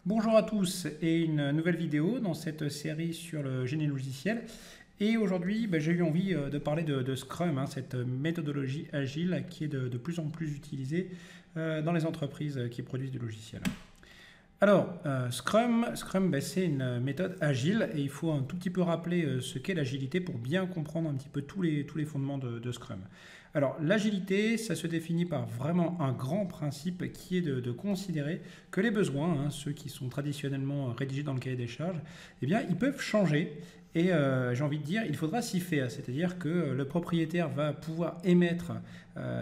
Bonjour à tous et une nouvelle vidéo dans cette série sur le génie logiciel. Et aujourd'hui, j'ai eu envie de parler de Scrum, cette méthodologie agile qui est de plus en plus utilisée dans les entreprises qui produisent du logiciel. Alors, Scrum c'est une méthode agile et il faut un tout petit peu rappeler ce qu'est l'agilité pour bien comprendre un petit peu tous les fondements de Scrum. Alors, l'agilité, ça se définit par vraiment un grand principe qui est de considérer que les besoins, ceux qui sont traditionnellement rédigés dans le cahier des charges, eh bien, ils peuvent changer. Et j'ai envie de dire, il faudra s'y faire, c'est-à-dire que le propriétaire va pouvoir émettre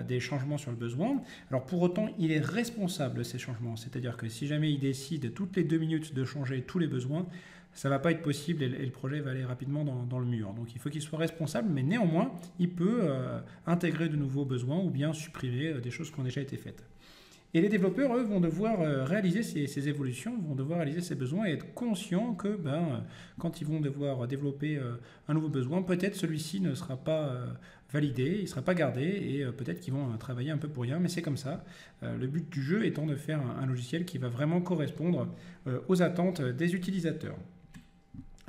des changements sur le besoin. Alors pour autant, il est responsable de ces changements, c'est-à-dire que si jamais il décide toutes les 2 minutes de changer tous les besoins, ça ne va pas être possible et le projet va aller rapidement dans le mur. Donc il faut qu'il soit responsable, mais néanmoins, il peut intégrer de nouveaux besoins ou bien supprimer des choses qui ont déjà été faites. Et les développeurs, eux, vont devoir réaliser ces évolutions, vont devoir réaliser ces besoins et être conscients que quand ils vont devoir développer un nouveau besoin, peut-être celui-ci ne sera pas validé, il ne sera pas gardé et peut-être qu'ils vont travailler un peu pour rien, mais c'est comme ça. Le but du jeu étant de faire un logiciel qui va vraiment correspondre aux attentes des utilisateurs.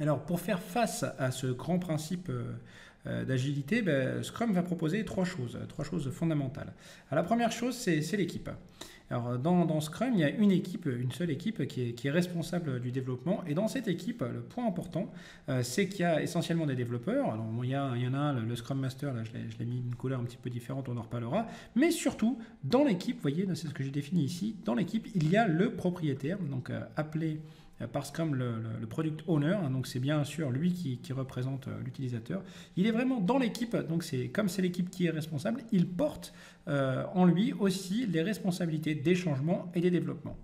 Alors, pour faire face à ce grand principe d'agilité, Scrum va proposer trois choses fondamentales. Alors, la première chose, c'est l'équipe. Alors, dans Scrum, il y a une seule équipe qui est responsable du développement. Et dans cette équipe, le point important, c'est qu'il y a essentiellement des développeurs. Alors, il y en a un, le Scrum Master, là, je l'ai mis une couleur un petit peu différente, on en reparlera. Mais surtout, dans l'équipe, vous voyez, c'est ce que j'ai défini ici, dans l'équipe, il y a le propriétaire, donc appelé par Scrum le Product Owner, donc c'est bien sûr lui qui représente l'utilisateur. Il est vraiment dans l'équipe, donc comme c'est l'équipe qui est responsable, il porte en lui aussi les responsabilités des changements et des développements.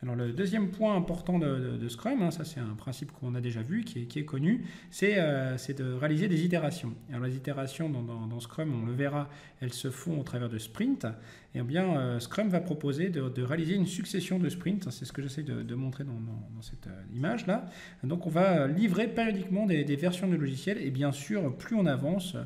Alors le deuxième point important de Scrum, ça c'est un principe qu'on a déjà vu, qui est connu, c'est de réaliser des itérations. Alors les itérations dans Scrum, on le verra, elles se font au travers de sprints. Et bien Scrum va proposer de réaliser une succession de sprints, c'est ce que j'essaie de montrer dans cette image-là. Donc on va livrer périodiquement des versions de logiciel et bien sûr, plus on avance,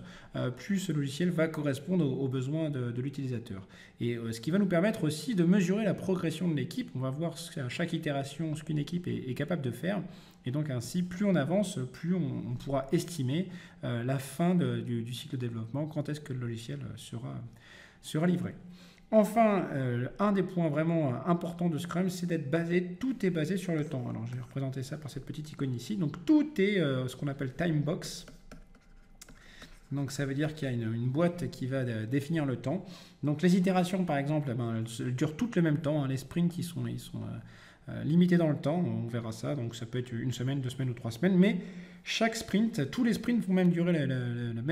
plus ce logiciel va correspondre aux besoins de l'utilisateur. Et ce qui va nous permettre aussi de mesurer la progression de l'équipe. On va voir à chaque itération ce qu'une équipe est capable de faire. Et donc ainsi, plus on avance, plus on pourra estimer la fin du cycle de développement, quand est-ce que le logiciel sera livré. Enfin, un des points vraiment importants de Scrum, c'est tout est basé sur le temps. Alors je vais représenter ça par cette petite icône ici. Donc tout est ce qu'on appelle time box. Donc ça veut dire qu'il y a une boîte qui va définir le temps. Donc les itérations par exemple, elles durent toutes le même temps. Les sprints ils sont limités dans le temps, on verra ça. Donc ça peut être 1 semaine, 2 semaines ou 3 semaines. Mais chaque sprint, tous les sprints vont même durer le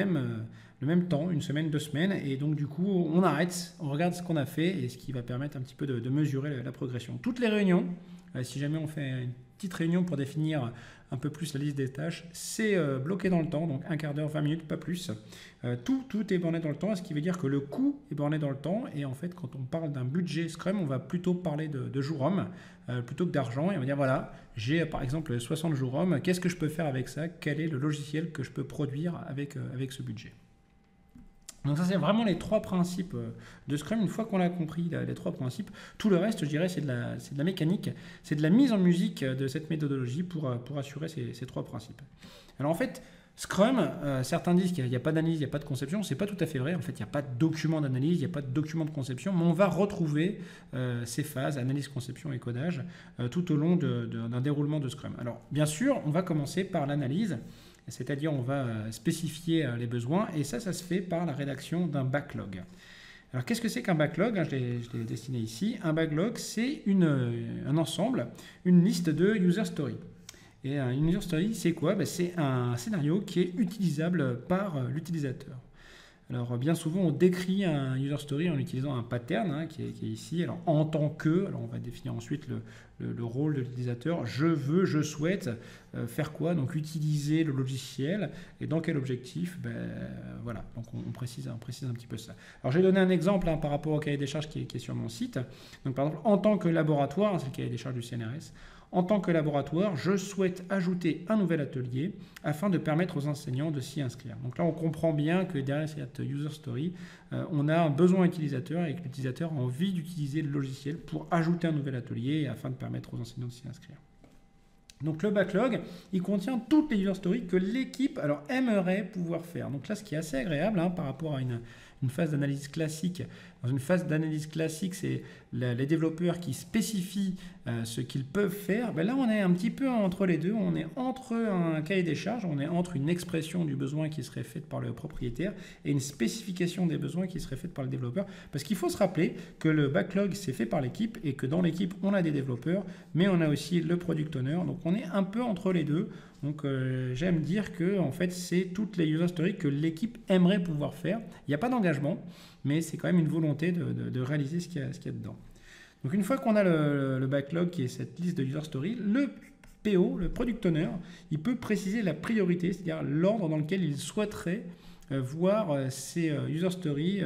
même temps, 1 semaine, 2 semaines. Et donc du coup on arrête, on regarde ce qu'on a fait et ce qui va permettre un petit peu de mesurer la progression. Toutes les réunions, si jamais on fait une petite réunion pour définir un peu plus la liste des tâches, c'est bloqué dans le temps, donc 1/4 d'heure, 20 minutes, pas plus. Tout est borné dans le temps, ce qui veut dire que le coût est borné dans le temps. Et en fait, quand on parle d'un budget Scrum, on va plutôt parler de jours hommes plutôt que d'argent. Et on va dire, voilà, j'ai par exemple 60 jours hommes, qu'est-ce que je peux faire avec ça? Quel est le logiciel que je peux produire avec ce budget? Donc ça, c'est vraiment les 3 principes de Scrum. Une fois qu'on a compris les 3 principes, tout le reste, je dirais, c'est de la mécanique, c'est de la mise en musique de cette méthodologie pour assurer ces 3 principes. Alors en fait, Scrum, certains disent qu'il n'y a pas d'analyse, il n'y a pas de conception. Ce n'est pas tout à fait vrai. En fait, il n'y a pas de document d'analyse, il n'y a pas de document de conception, mais on va retrouver ces phases, analyse, conception et codage, tout au long d'un déroulement de Scrum. Alors bien sûr, on va commencer par l'analyse. C'est-à-dire on va spécifier les besoins et ça se fait par la rédaction d'un backlog. Alors qu'est-ce que c'est qu'un backlog? Je l'ai dessiné ici. Un backlog, c'est un ensemble, une liste de user stories. Et une user story, c'est quoi? C'est un scénario qui est utilisable par l'utilisateur. Alors bien souvent on décrit un user story en utilisant un pattern qui est ici. Alors en tant que, alors on va définir ensuite le rôle de l'utilisateur. Je souhaite faire quoi? Donc utiliser le logiciel et dans quel objectif? Voilà, donc on précise un petit peu ça. Alors j'ai donné un exemple par rapport au cahier des charges qui est sur mon site. Donc par exemple en tant que laboratoire, c'est le cahier des charges du CNRS. En tant que laboratoire, je souhaite ajouter un nouvel atelier afin de permettre aux enseignants de s'y inscrire. Donc là, on comprend bien que derrière cette user story, on a un besoin utilisateur et que l'utilisateur a envie d'utiliser le logiciel pour ajouter un nouvel atelier afin de permettre aux enseignants de s'y inscrire. Donc le backlog, il contient toutes les user stories que l'équipe aimerait pouvoir faire. Donc là, ce qui est assez agréable par rapport à une phase d'analyse classique. Dans une phase d'analyse classique, c'est les développeurs qui spécifient ce qu'ils peuvent faire. Ben là, on est un petit peu entre les deux. On est entre un cahier des charges, on est entre une expression du besoin qui serait faite par le propriétaire et une spécification des besoins qui serait faite par le développeur. Parce qu'il faut se rappeler que le backlog, c'est fait par l'équipe et que dans l'équipe, on a des développeurs, mais on a aussi le product owner. Donc, on est un peu entre les deux. Donc, j'aime dire que en fait, c'est toutes les user stories que l'équipe aimerait pouvoir faire. Il n'y a pas d'engagement, mais c'est quand même une volonté de réaliser ce qu'il y a dedans. Donc, une fois qu'on a le backlog, qui est cette liste de user stories, le PO, le product owner, il peut préciser la priorité, c'est-à-dire l'ordre dans lequel il souhaiterait voir ces user stories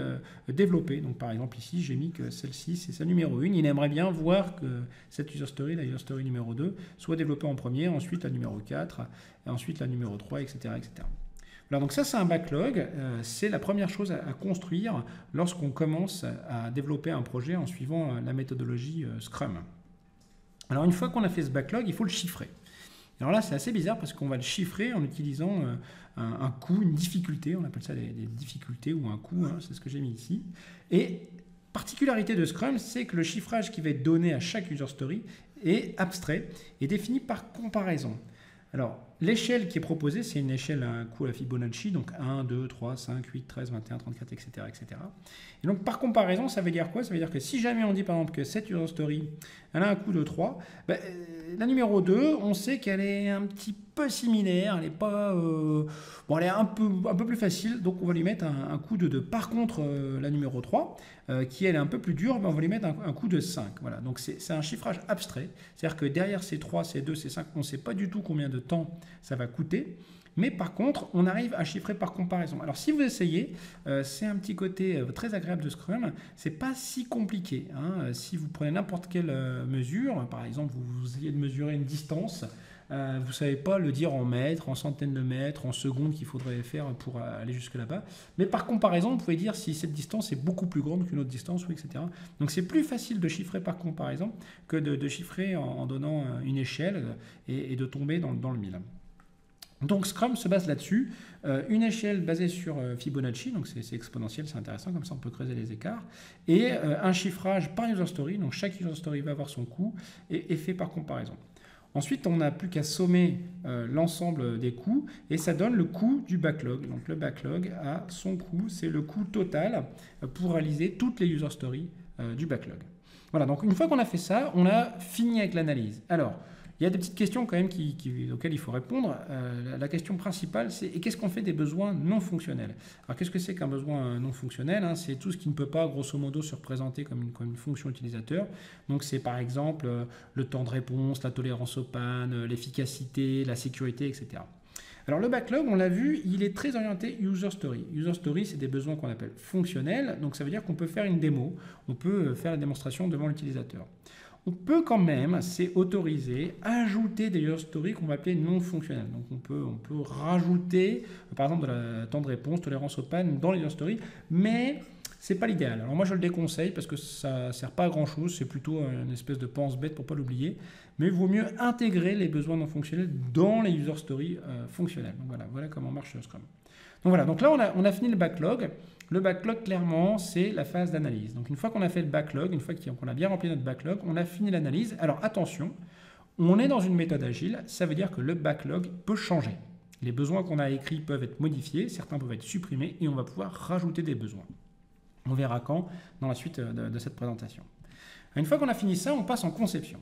développées. Donc par exemple ici, j'ai mis que celle-ci, c'est sa numéro 1. Il aimerait bien voir que cette user story, la user story numéro 2, soit développée en premier, ensuite la numéro 4, et ensuite la numéro 3, etc. etc. Voilà, donc ça, c'est un backlog. C'est la première chose à construire lorsqu'on commence à développer un projet en suivant la méthodologie Scrum. Alors une fois qu'on a fait ce backlog, il faut le chiffrer. Alors là, c'est assez bizarre parce qu'on va le chiffrer en utilisant un coût, une difficulté. On appelle ça des difficultés ou un coût, c'est ce que j'ai mis ici. Et particularité de Scrum, c'est que le chiffrage qui va être donné à chaque user story est abstrait et défini par comparaison. Alors, l'échelle qui est proposée, c'est une échelle à un coût à la Fibonacci, donc 1, 2, 3, 5, 8, 13, 21, 34, etc., etc. Et donc, par comparaison, ça veut dire quoi? Ça veut dire que si jamais on dit, par exemple, que cette user story, elle a un coût de 3, la numéro 2, on sait qu'elle est un petit peu similaire, elle est pas... elle est un peu plus facile, donc on va lui mettre un coût de 2. Par contre, la numéro 3, qui elle est un peu plus dure, on va lui mettre un coût de 5. Voilà, donc c'est un chiffrage abstrait, c'est-à-dire que derrière ces 3, ces 2, ces 5, on ne sait pas du tout combien de temps ça va coûter. Mais par contre, on arrive à chiffrer par comparaison. Alors si vous essayez, c'est un petit côté très agréable de Scrum, c'est pas si compliqué. Si vous prenez n'importe quelle mesure, par exemple vous essayez de mesurer une distance, vous ne savez pas le dire en mètres, en centaines de mètres, en secondes qu'il faudrait faire pour aller jusque là-bas. Mais par comparaison, vous pouvez dire si cette distance est beaucoup plus grande qu'une autre distance, etc. Donc c'est plus facile de chiffrer par comparaison que de chiffrer en donnant une échelle et de tomber dans le mille. Donc Scrum se base là-dessus, une échelle basée sur Fibonacci, donc c'est exponentiel, c'est intéressant, comme ça on peut creuser les écarts, et un chiffrage par user story, donc chaque user story va avoir son coût et est fait par comparaison. Ensuite, on n'a plus qu'à sommer l'ensemble des coûts et ça donne le coût du backlog. Donc le backlog a son coût, c'est le coût total pour réaliser toutes les user stories du backlog. Voilà, donc une fois qu'on a fait ça, on a fini avec l'analyse. Alors, il y a des petites questions quand même auxquelles il faut répondre. La question principale, c'est qu'est-ce qu'on fait des besoins non fonctionnels? Alors qu'est-ce que c'est qu'un besoin non fonctionnel? C'est tout ce qui ne peut pas, grosso modo, se représenter comme une fonction utilisateur. Donc c'est par exemple le temps de réponse, la tolérance aux pannes, l'efficacité, la sécurité, etc. Alors le backlog, on l'a vu, il est très orienté user story. User story, c'est des besoins qu'on appelle fonctionnels. Donc ça veut dire qu'on peut faire une démo, on peut faire la démonstration devant l'utilisateur. On peut quand même, c'est autorisé, ajouter des user stories qu'on va appeler non fonctionnelles. Donc on peut rajouter, par exemple, de la temps de réponse, tolérance aux pannes dans les user stories, mais c'est pas l'idéal. Alors moi je le déconseille parce que ça ne sert pas à grand chose, c'est plutôt une espèce de pense-bête pour ne pas l'oublier. Mais il vaut mieux intégrer les besoins non fonctionnels dans les user stories fonctionnelles. Donc voilà comment marche Scrum. Donc voilà, donc là on a fini le backlog. Le backlog, clairement, c'est la phase d'analyse. Donc une fois qu'on a fait le backlog, une fois qu'on a bien rempli notre backlog, on a fini l'analyse. Alors attention, on est dans une méthode agile, ça veut dire que le backlog peut changer. Les besoins qu'on a écrits peuvent être modifiés, certains peuvent être supprimés et on va pouvoir rajouter des besoins. On verra quand dans la suite de cette présentation. Une fois qu'on a fini ça, on passe en conception.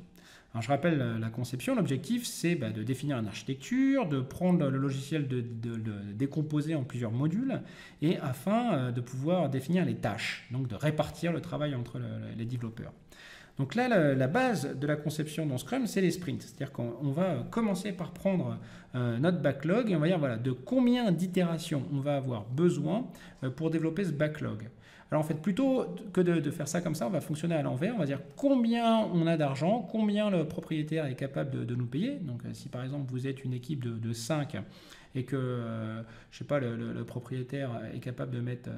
Alors, je rappelle la conception, l'objectif c'est de définir une architecture, de prendre le logiciel, de le décomposer en plusieurs modules et afin de pouvoir définir les tâches, donc de répartir le travail entre les développeurs. Donc là, la base de la conception dans Scrum, c'est les sprints. C'est-à-dire qu'on va commencer par prendre notre backlog et on va dire de combien d'itérations on va avoir besoin pour développer ce backlog. Alors en fait, plutôt que de faire ça comme ça, on va fonctionner à l'envers. On va dire combien on a d'argent, combien le propriétaire est capable de nous payer. Donc si par exemple vous êtes une équipe de 5 et que, je sais pas, le propriétaire est capable de mettre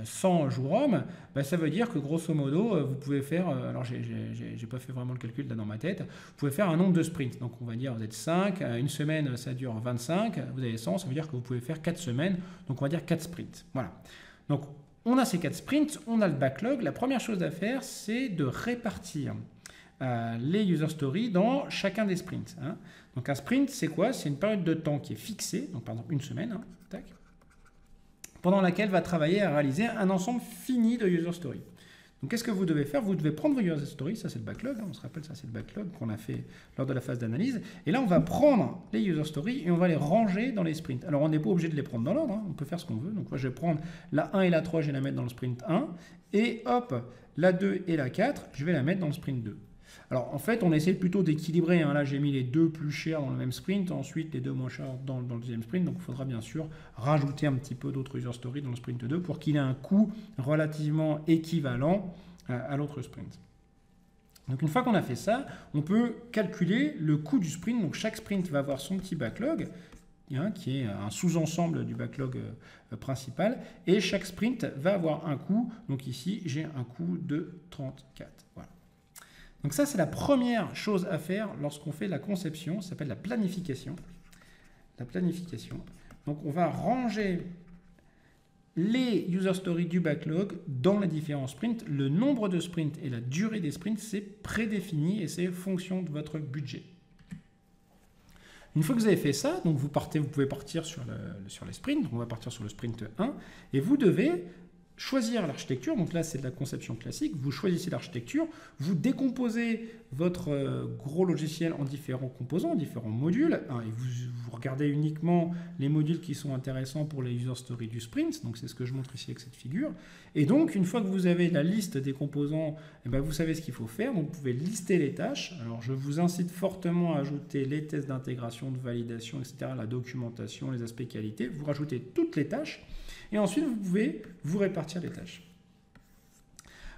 100 jours hommes, bah, ça veut dire que grosso modo, vous pouvez faire, alors j'ai pas fait vraiment le calcul là dans ma tête, vous pouvez faire un nombre de sprints. Donc on va dire vous êtes 5, une semaine ça dure 25, vous avez 100, ça veut dire que vous pouvez faire 4 semaines, donc on va dire 4 sprints. Voilà. Donc on a ces 4 sprints, on a le backlog. La première chose à faire, c'est de répartir les user stories dans chacun des sprints. Hein. Donc un sprint, c'est quoi? C'est une période de temps qui est fixée, donc par exemple une semaine, hein, tac, pendant laquelle va travailler à réaliser un ensemble fini de user stories. Donc qu'est-ce que vous devez faire? Vous devez prendre vos user stories, ça c'est le backlog, hein, on se rappelle, ça c'est le backlog qu'on a fait lors de la phase d'analyse. Et là on va prendre les user stories et on va les ranger dans les sprints. Alors on n'est pas obligé de les prendre dans l'ordre, hein, on peut faire ce qu'on veut. Donc moi je vais prendre la 1 et la 3, je vais la mettre dans le sprint 1. Et hop, la 2 et la 4, je vais la mettre dans le sprint 2. Alors en fait on essaie plutôt d'équilibrer, hein. Là j'ai mis les deux plus chers dans le même sprint, ensuite les deux moins chers dans le deuxième sprint, donc il faudra bien sûr rajouter un petit peu d'autres user stories dans le sprint 2 pour qu'il ait un coût relativement équivalent à l'autre sprint. Donc une fois qu'on a fait ça, on peut calculer le coût du sprint, donc chaque sprint va avoir son petit backlog, hein, qui est un sous-ensemble du backlog principal, et chaque sprint va avoir un coût, donc ici j'ai un coût de 34, voilà. Donc ça, c'est la première chose à faire lorsqu'on fait la conception, ça s'appelle la planification. La planification. Donc on va ranger les user stories du backlog dans les différents sprints. Le nombre de sprints et la durée des sprints, c'est prédéfini et c'est fonction de votre budget. Une fois que vous avez fait ça, donc vous pouvez partir sur les sprints. Donc on va partir sur le sprint 1 et vous devez choisir l'architecture. Donc là, c'est de la conception classique. Vous choisissez l'architecture, vous décomposez votre gros logiciel en différents composants, en différents modules, hein, et vous regardez uniquement les modules qui sont intéressants pour les user stories du sprint. Donc c'est ce que je montre ici avec cette figure. Et donc, une fois que vous avez la liste des composants, eh ben, vous savez ce qu'il faut faire. Donc vous pouvez lister les tâches. Alors je vous incite fortement à ajouter les tests d'intégration, de validation, etc., la documentation, les aspects qualité. Vous rajoutez toutes les tâches. Et ensuite, vous pouvez vous répartir les tâches.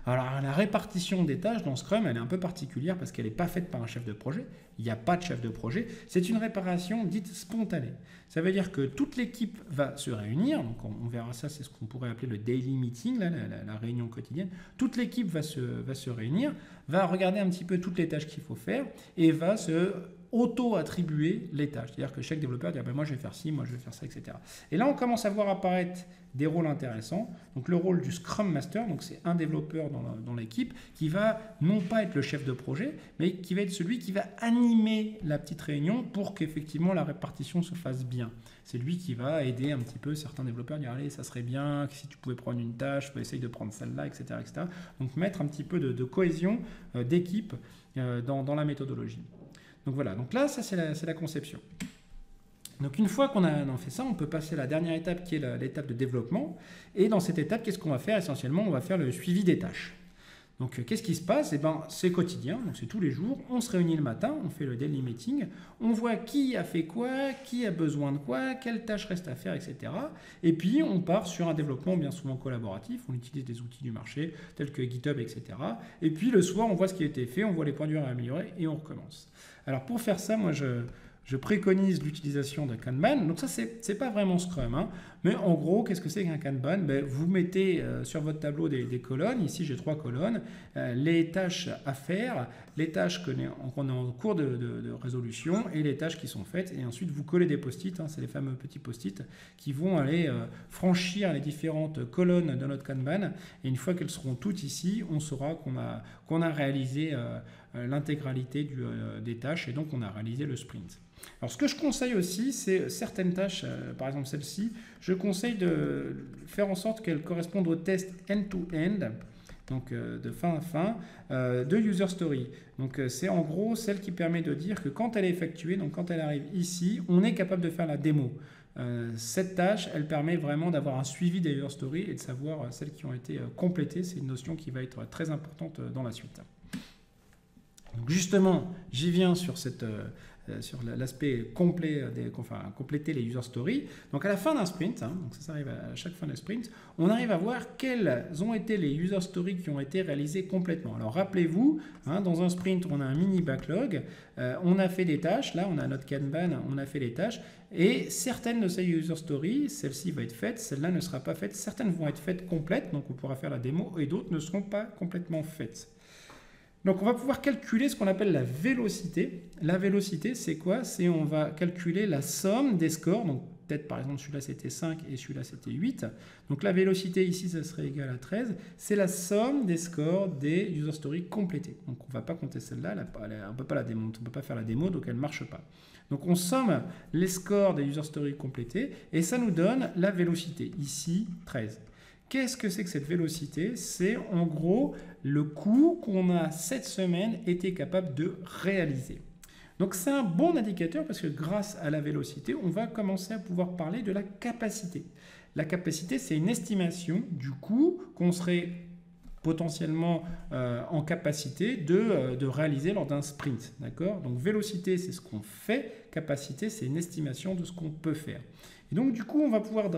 Alors, la répartition des tâches dans Scrum, elle est un peu particulière parce qu'elle n'est pas faite par un chef de projet. Il n'y a pas de chef de projet. C'est une réparation dite spontanée. Ça veut dire que toute l'équipe va se réunir. Donc, on verra ça, c'est ce qu'on pourrait appeler le daily meeting, là, la réunion quotidienne. Toute l'équipe va se réunir, va regarder un petit peu toutes les tâches qu'il faut faire et va se auto-attribuer les tâches. C'est-à-dire que chaque développeur dit, ah ben moi je vais faire ci, moi je vais faire ça, etc. Et là, on commence à voir apparaître des rôles intéressants. Donc le rôle du Scrum Master, donc c'est un développeur dans l'équipe qui va non pas être le chef de projet, mais qui va être celui qui va animer la petite réunion pour qu'effectivement la répartition se fasse bien. C'est lui qui va aider un petit peu certains développeurs, dire allez, ça serait bien, si tu pouvais prendre une tâche, essaye de prendre celle-là, etc., etc. Donc mettre un petit peu de cohésion d'équipe dans la méthodologie. Donc voilà, donc là, ça c'est la conception. Donc une fois qu'on a fait ça, on peut passer à la dernière étape qui est l'étape de développement. Et dans cette étape, qu'est-ce qu'on va faire? Essentiellement, on va faire le suivi des tâches. Donc qu'est-ce qui se passe? Eh ben, c'est quotidien, donc c'est tous les jours. On se réunit le matin, on fait le daily meeting, on voit qui a fait quoi, qui a besoin de quoi, quelles tâches restent à faire, etc. Et puis on part sur un développement bien souvent collaboratif, on utilise des outils du marché tels que GitHub, etc. Et puis le soir, on voit ce qui a été fait, on voit les points durs à améliorer et on recommence. Alors pour faire ça, moi je préconise l'utilisation d'un Kanban. Donc ça, c'est pas vraiment Scrum, hein. Mais en gros, qu'est-ce que c'est qu'un Kanban? Ben, vous mettez sur votre tableau des colonnes. Ici, j'ai 3 colonnes. Les tâches à faire, les tâches qu'on est en cours de résolution et les tâches qui sont faites. Et ensuite, vous collez des post-it. Hein, c'est les fameux petits post-it qui vont aller franchir les différentes colonnes de notre Kanban. Et une fois qu'elles seront toutes ici, on saura qu'on a réalisé l'intégralité des tâches et donc on a réalisé le sprint. Alors ce que je conseille aussi, c'est certaines tâches, par exemple celle-ci, je conseille de faire en sorte qu'elles correspondent au test end-to-end, donc de fin à fin, de user story. Donc c'est en gros celle qui permet de dire que quand elle est effectuée, donc quand elle arrive ici, on est capable de faire la démo. Cette tâche, elle permet vraiment d'avoir un suivi des user stories et de savoir celles qui ont été complétées. C'est une notion qui va être très importante dans la suite. Donc justement, j'y viens sur cette sur l'aspect complet, compléter les user stories. Donc à la fin d'un sprint, donc ça arrive à chaque fin de sprint, on arrive à voir quelles ont été les user stories qui ont été réalisées complètement. Alors rappelez-vous, dans un sprint, on a un mini backlog, on a fait des tâches, là on a notre Kanban, on a fait les tâches, et certaines de ces user stories, celle-ci va être faite, celle-là ne sera pas faite, certaines vont être faites complètes, donc on pourra faire la démo, et d'autres ne seront pas complètement faites. Donc on va pouvoir calculer ce qu'on appelle la vélocité. La vélocité, c'est quoi? C'est on va calculer la somme des scores, donc peut-être par exemple celui-là c'était 5 et celui-là c'était 8. Donc la vélocité ici, ça serait égal à 13. C'est la somme des scores des user stories complétés. Donc on ne va pas compter celle-là, on ne peut pas la démonter, on ne peut pas faire la démo, donc elle ne marche pas. Donc on somme les scores des user stories complétés et ça nous donne la vélocité, ici 13. Qu'est-ce que c'est que cette vélocité? C'est en gros le coût qu'on a cette semaine été capable de réaliser. Donc c'est un bon indicateur parce que grâce à la vélocité, on va commencer à pouvoir parler de la capacité. La capacité, c'est une estimation du coût qu'on serait potentiellement en capacité de réaliser lors d'un sprint. D'accord? Donc vélocité, c'est ce qu'on fait. Capacité, c'est une estimation de ce qu'on peut faire. Et donc du coup, on va pouvoir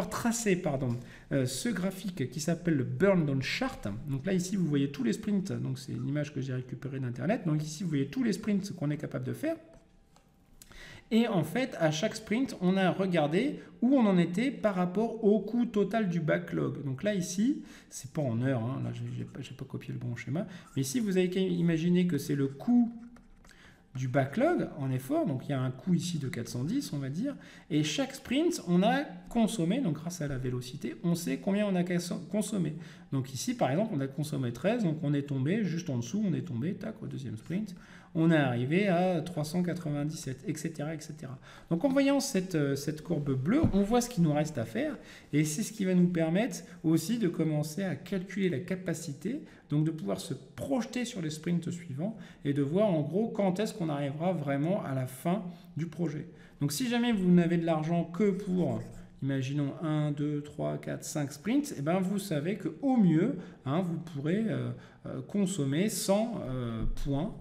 tracer ce graphique qui s'appelle le burn down chart. Donc là, ici, vous voyez tous les sprints. Donc c'est une image que j'ai récupérée d'Internet. Donc ici, vous voyez tous les sprints qu'on est capable de faire. Et en fait, à chaque sprint, on a regardé où on en était par rapport au coût total du backlog. Donc là, ici, c'est pas en heures, là, j'ai pas copié le bon schéma, mais ici, vous avez qu'à imaginer que c'est le coût du backlog en effort, donc il y a un coût ici de 410, on va dire, et chaque sprint, on a consommé, donc grâce à la vélocité, on sait combien on a consommé. Donc ici, par exemple, on a consommé 13, donc on est tombé, juste en dessous, on est tombé, tac, au deuxième sprint, on est arrivé à 397, etc., etc. Donc en voyant cette courbe bleue, on voit ce qu'il nous reste à faire, et c'est ce qui va nous permettre aussi de commencer à calculer la capacité, donc de pouvoir se projeter sur les sprints suivants, et de voir en gros quand est-ce qu'on arrivera vraiment à la fin du projet. Donc si jamais vous n'avez de l'argent que pour... imaginons 1, 2, 3, 4, 5 sprints, et ben vous savez qu'au mieux, vous pourrez consommer 100 points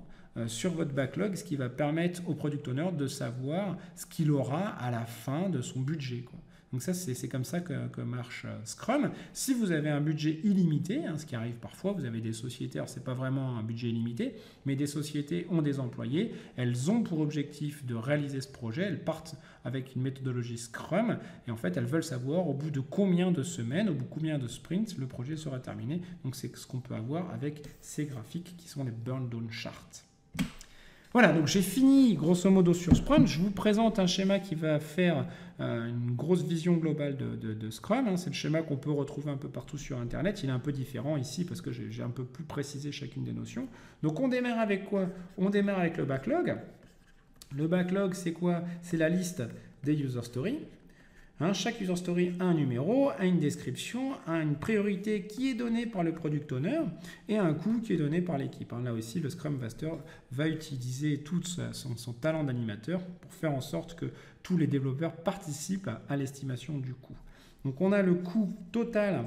sur votre backlog, ce qui va permettre au product owner de savoir ce qu'il aura à la fin de son budget, quoi. Donc ça, c'est comme ça que marche Scrum. Si vous avez un budget illimité, ce qui arrive parfois, vous avez des sociétés, alors ce n'est pas vraiment un budget illimité, mais des sociétés ont des employés, elles ont pour objectif de réaliser ce projet, elles partent avec une méthodologie Scrum, et en fait, elles veulent savoir au bout de combien de semaines, au bout de combien de sprints, le projet sera terminé. Donc c'est ce qu'on peut avoir avec ces graphiques qui sont les burn down charts. Voilà, donc j'ai fini grosso modo sur Scrum. Je vous présente un schéma qui va faire une grosse vision globale de Scrum. C'est le schéma qu'on peut retrouver un peu partout sur Internet. Il est un peu différent ici parce que j'ai un peu plus précisé chacune des notions. Donc on démarre avec quoi? On démarre avec le backlog. Le backlog, c'est quoi? C'est la liste des user stories. Chaque user story a un numéro, a une description, a une priorité qui est donnée par le product owner et un coût qui est donné par l'équipe. Là aussi, le Scrum Master va utiliser tout son talent d'animateur pour faire en sorte que tous les développeurs participent à l'estimation du coût. Donc on a le coût total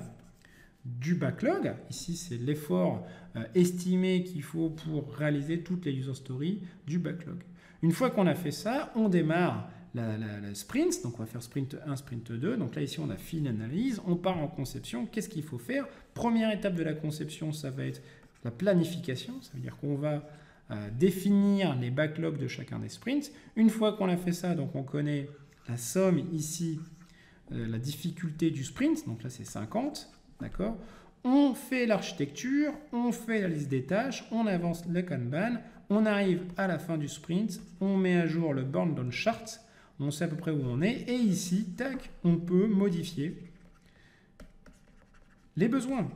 du backlog. Ici, c'est l'effort estimé qu'il faut pour réaliser toutes les user stories du backlog. Une fois qu'on a fait ça, on démarre la sprint, donc on va faire sprint 1, sprint 2, donc là ici on a fini l'analyse, on part en conception, qu'est-ce qu'il faut faire? Première étape de la conception, ça va être la planification, ça veut dire qu'on va définir les backlogs de chacun des sprints. Une fois qu'on a fait ça, donc on connaît la somme ici, la difficulté du sprint, donc là c'est 50, d'accord? On fait l'architecture, on fait la liste des tâches, on avance le Kanban, on arrive à la fin du sprint, on met à jour le burn down chart, on sait à peu près où on est, et ici, tac, on peut modifier les besoins.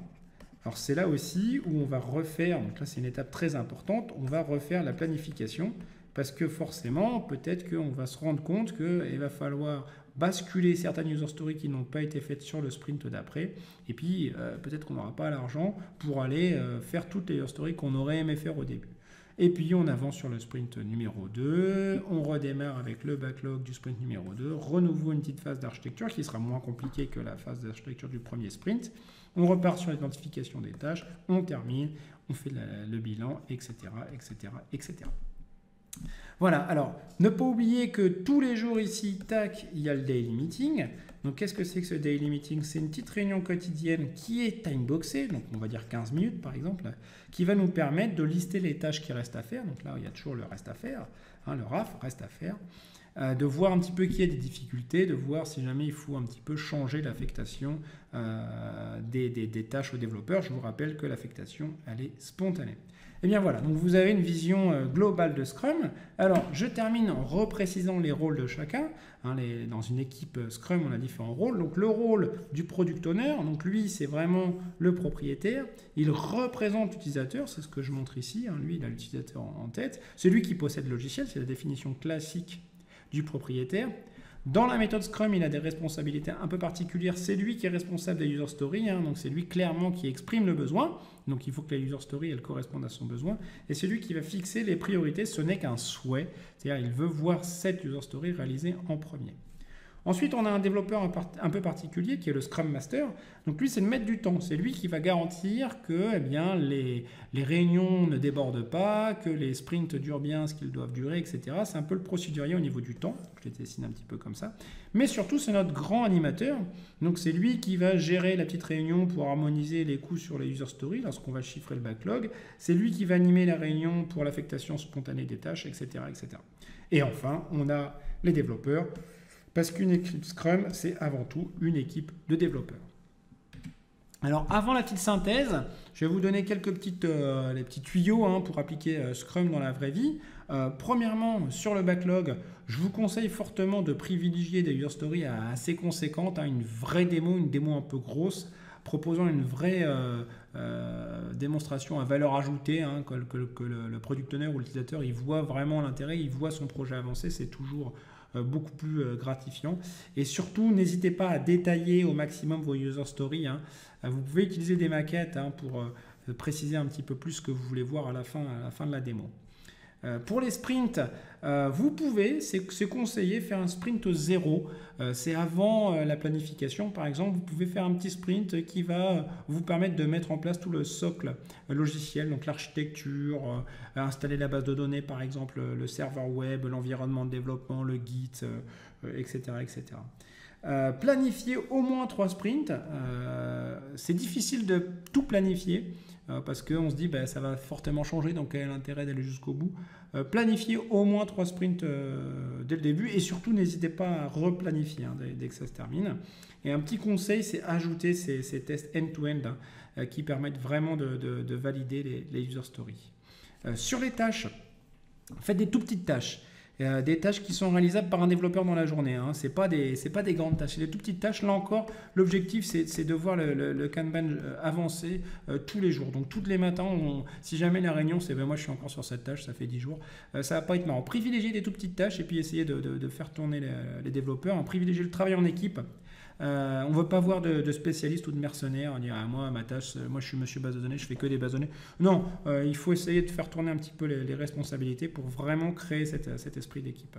Alors c'est là aussi où on va refaire, donc là c'est une étape très importante, on va refaire la planification, parce que forcément, peut-être qu'on va se rendre compte qu'il va falloir basculer certaines user stories qui n'ont pas été faites sur le sprint d'après, et puis peut-être qu'on n'aura pas l'argent pour aller faire toutes les user stories qu'on aurait aimé faire au début. Et puis on avance sur le sprint numéro 2, on redémarre avec le backlog du sprint numéro 2, renouveau une petite phase d'architecture qui sera moins compliquée que la phase d'architecture du premier sprint, on repart sur l'identification des tâches, on termine, on fait le bilan, etc., etc., etc. Voilà, alors ne pas oublier que tous les jours ici, tac, il y a le daily meeting. Donc qu'est-ce que c'est que ce daily meeting? C'est une petite réunion quotidienne qui est timeboxée, donc on va dire 15 minutes par exemple, qui va nous permettre de lister les tâches qui restent à faire. Donc là, il y a toujours le reste à faire, hein, le RAF, reste à faire. De voir un petit peu qu'il y a des difficultés, de voir si jamais il faut un petit peu changer l'affectation des tâches aux développeurs. Je vous rappelle que l'affectation, elle est spontanée. Et bien voilà, donc vous avez une vision globale de Scrum. Alors, je termine en reprécisant les rôles de chacun. Hein, dans une équipe Scrum, on a différents rôles. Donc, le rôle du Product Owner, donc lui, c'est vraiment le propriétaire. Il représente l'utilisateur, c'est ce que je montre ici. Hein, lui, il a l'utilisateur en tête. C'est lui qui possède le logiciel, c'est la définition classique du propriétaire. Dans la méthode Scrum, il a des responsabilités un peu particulières. C'est lui qui est responsable des user stories, hein, donc c'est lui clairement qui exprime le besoin. Donc il faut que la user story elle corresponde à son besoin. Et c'est lui qui va fixer les priorités. Ce n'est qu'un souhait, c'est-à-dire il veut voir cette user story réalisée en premier. Ensuite, on a un développeur un peu particulier qui est le Scrum Master. Donc lui, c'est le maître du temps. C'est lui qui va garantir que les réunions ne débordent pas, que les sprints durent bien ce qu'ils doivent durer, etc. C'est un peu le procédurier au niveau du temps. Je les dessine un petit peu comme ça. Mais surtout, c'est notre grand animateur. Donc c'est lui qui va gérer la petite réunion pour harmoniser les coûts sur les user stories lorsqu'on va chiffrer le backlog. C'est lui qui va animer la réunion pour l'affectation spontanée des tâches, etc., etc. Et enfin, on a les développeurs. Parce qu'une équipe Scrum, c'est avant tout une équipe de développeurs. Alors, avant la petite synthèse, je vais vous donner quelques les petits tuyaux hein, pour appliquer Scrum dans la vraie vie. Premièrement, sur le backlog, je vous conseille fortement de privilégier des user stories assez conséquentes, hein, une vraie démo, une démo un peu grosse, proposant une vraie démonstration à valeur ajoutée, hein, que le product owner ou l'utilisateur il voit vraiment l'intérêt, il voit son projet avancer, c'est toujours beaucoup plus gratifiant. Et surtout, n'hésitez pas à détailler au maximum vos user stories. Hein. Vous pouvez utiliser des maquettes hein, pour préciser un petit peu plus ce que vous voulez voir à la fin de la démo. Pour les sprints, vous pouvez, c'est conseillé, faire un sprint 0. C'est avant la planification, par exemple. Vous pouvez faire un petit sprint qui va vous permettre de mettre en place tout le socle logiciel, donc l'architecture, installer la base de données, par exemple, le serveur web, l'environnement de développement, le Git, etc. etc. Planifier au moins 3 sprints. C'est difficile de tout planifier. Parce qu'on se dit ça va fortement changer, donc quel est l'intérêt d'aller jusqu'au bout. Planifiez au moins 3 sprints dès le début et surtout n'hésitez pas à replanifier hein, dès que ça se termine. Et un petit conseil, c'est ajouter ces tests end-to-end hein, qui permettent vraiment de valider les user stories. Sur les tâches, faites des tout petites tâches. Des tâches qui sont réalisables par un développeur dans la journée. Hein. Ce n'est pas des grandes tâches, c'est des tout petites tâches. Là encore, l'objectif, c'est de voir le Kanban avancer tous les jours. Donc, tous les matins, si jamais la réunion, c'est moi, je suis encore sur cette tâche, ça fait 10 jours, ça ne va pas être marrant. Privilégier des tout petites tâches et puis essayer de faire tourner les développeurs. Hein. Privilégier le travail en équipe. On ne veut pas voir de spécialistes ou de mercenaires. On dit moi, ma tâche, moi je suis monsieur base de données, je fais que des bases de données. Non, il faut essayer de faire tourner un petit peu les responsabilités pour vraiment créer cet esprit d'équipe.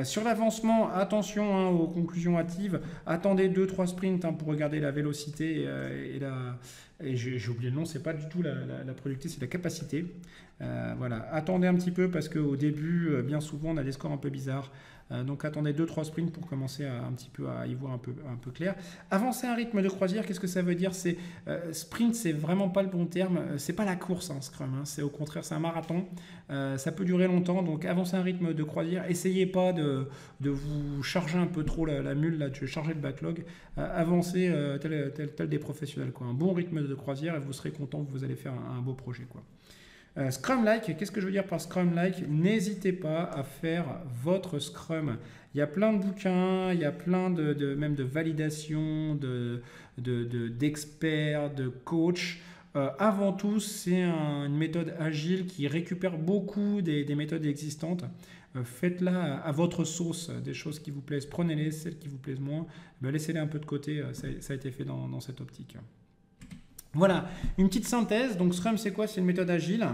Sur l'avancement, attention hein, aux conclusions hâtives. Attendez 2-3 sprints hein, pour regarder la vélocité et j'ai oublié le nom, c'est pas du tout la productivité, c'est la capacité. Voilà. Attendez un petit peu parce qu'au début, bien souvent, on a des scores un peu bizarres. Donc attendez 2-3 sprints pour commencer un petit peu à y voir un peu clair. Avancer un rythme de croisière, qu'est-ce que ça veut dire? Sprint, c'est vraiment pas le bon terme. C'est pas la course, hein, Scrum. Hein, c'est au contraire, c'est un marathon. Ça peut durer longtemps. Donc avancez un rythme de croisière. Essayez pas de vous charger un peu trop la mule, là, de charger le backlog. Avancez tel des professionnels. Quoi. Un bon rythme de croisière et vous serez content que vous allez faire un beau projet. Quoi. Scrum-like, qu'est-ce que je veux dire par Scrum-like? N'hésitez pas à faire votre Scrum. Il y a plein de bouquins, il y a plein même de validations, d'experts, de coachs. Avant tout, c'est une méthode agile qui récupère beaucoup des méthodes existantes. Faites-la à votre sauce, des choses qui vous plaisent, prenez-les, celles qui vous plaisent moins, laissez-les un peu de côté, ça a été fait dans cette optique. Voilà, une petite synthèse. Donc Scrum, c'est quoi? C'est une méthode agile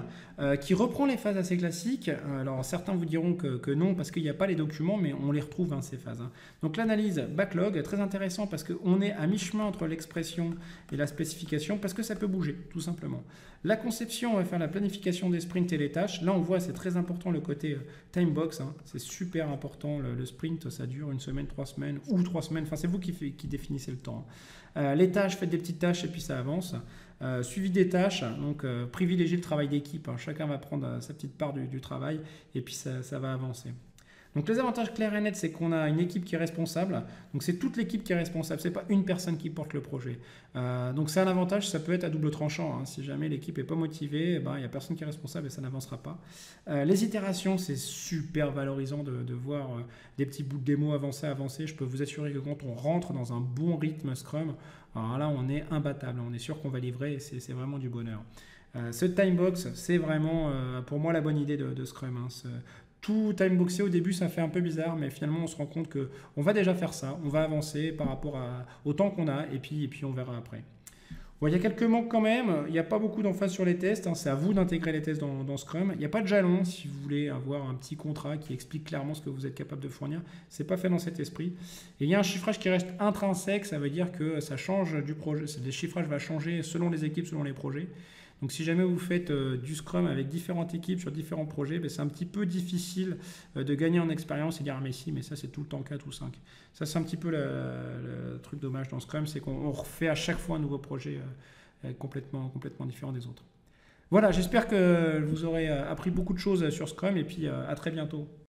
qui reprend les phases assez classiques. Alors certains vous diront que non parce qu'il n'y a pas les documents, mais on les retrouve, hein, ces phases, hein. Donc l'analyse backlog, très intéressant parce qu'on est à mi-chemin entre l'expression et la spécification parce que ça peut bouger, tout simplement. La conception, on va faire la planification des sprints et les tâches. Là, on voit, c'est très important le côté time box, hein. C'est super important. Le sprint, ça dure une semaine, 3 semaines ou 3 semaines. Enfin, c'est vous qui définissez le temps, hein. Les tâches, faites des petites tâches et puis ça avance. Suivi des tâches, donc privilégier le travail d'équipe, hein. Chacun va prendre sa petite part du travail et puis ça va avancer. Donc les avantages clairs et nets, c'est qu'on a une équipe qui est responsable. Donc c'est toute l'équipe qui est responsable, c'est pas une personne qui porte le projet. Donc c'est un avantage, ça peut être à double tranchant, hein. Si jamais l'équipe n'est pas motivée, il n'y a personne qui est responsable et ça n'avancera pas. Les itérations, c'est super valorisant de voir des petits bouts de démo avancer. Je peux vous assurer que quand on rentre dans un bon rythme Scrum, alors là on est imbattable, on est sûr qu'on va livrer et c'est vraiment du bonheur. Ce timebox, c'est vraiment pour moi la bonne idée de Scrum, hein. Tout timeboxé au début, ça fait un peu bizarre, mais finalement, on se rend compte qu'on va déjà faire ça, on va avancer par rapport au temps qu'on a, et puis on verra après. Bon, il y a quelques manques quand même, il n'y a pas beaucoup d'emphase sur les tests, hein. C'est à vous d'intégrer les tests dans Scrum. Il n'y a pas de jalon si vous voulez avoir un petit contrat qui explique clairement ce que vous êtes capable de fournir. Ce n'est pas fait dans cet esprit. Et il y a un chiffrage qui reste intrinsèque, ça veut dire que ça change du projet. Le chiffrage va changer selon les équipes, selon les projets. Donc si jamais vous faites du Scrum avec différentes équipes sur différents projets, c'est un petit peu difficile de gagner en expérience et dire mais si, mais ça c'est tout le temps 4 ou 5. Ça c'est un petit peu le truc dommage dans Scrum, c'est qu'on refait à chaque fois un nouveau projet complètement différent des autres. Voilà, j'espère que vous aurez appris beaucoup de choses sur Scrum et puis à très bientôt.